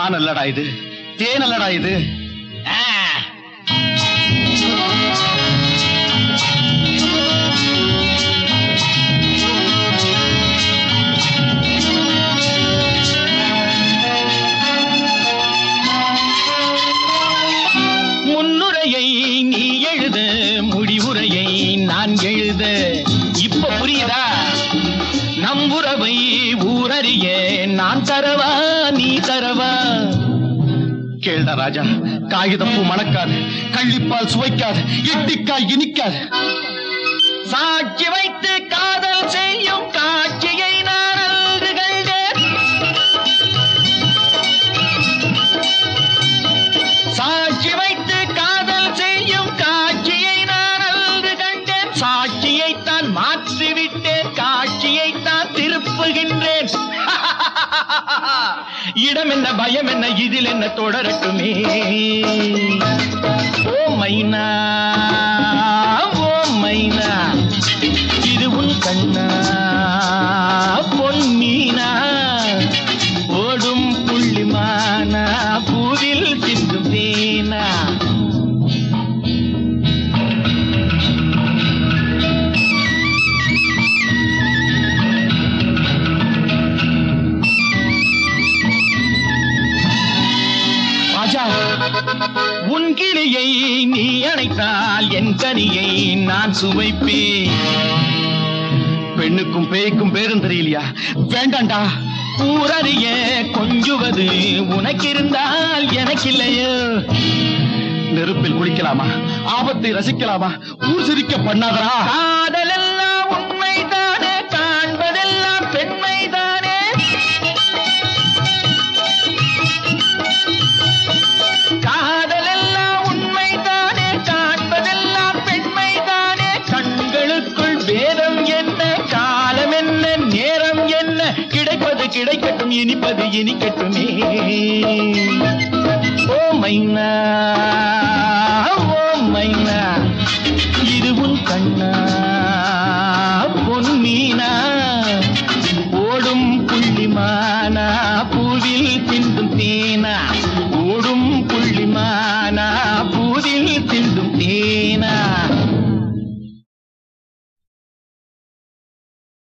மான் அல்லடா இது, தேன் அல்லடா இது. முன்னுரையை நீ எழுத, முடிவுரையை நான் எழுத. இப்ப புரியுதா? நம் உறவை ஊரறிய நான் தரவா நீ தரவா? கேள்டா ராஜா, காகிதப்பூ மணக்காது, கள்ளிப்பால் சுவைக்காது, இட்டிக்காய் இனிக்காது. சாட்சி வைத்து காதல் செய்யும் காட்சியை நான் அன்று கண்டேன். சாட்சி வைத்து காதல் செய்யும் காட்சியை நான் அன்று கண்டேன். சாட்சியைத்தான் மாற்றிவிட்டேன், காட்சியைத்தான் திருப்புகின்றேன். இடம் என்ன, பயம் என்ன, இதில் என்ன, தொடரட்டுமே. ஓ மைனா, ஓ மைனா, இது உன் கண்ணா பொன்னீனா? ஓடும் புள்ளிமானா, பூவில் சிந்தும் தேனா? உன் கிளியை நீ அணைத்தால் என் கனியை நான் சுவைப்பேன். பெண்ணுக்கும் பேய்க்கும் பேரும் தெரியலையா? வேண்டாண்டா. ஊரறிய கொஞ்சுவது உனக்கிருந்தால் எனக்கில்லையோ? நெருப்பில் குளிக்கலாமா? ஆபத்தை ரசிக்கலாமா? ஊர் சிரிக்க பண்ணாதரா? காதலெல்லாம் உண்மைதானே, காண்பதெல்லாம் பெண்மைதானே. காதலெல்லாம் உண்மைதானே, காண்பதெல்லாம் பெண்மைதானே. கண்களுக்குள் வேதம் என்ன, காலம் என்ன, நேரம் என்ன? கிடைப்பது கிடைக்கட்டும், இனிப்பது இனிக்கட்டுமே. ஓ மைனா, ஓ மைனா, இது உன் கண்ணா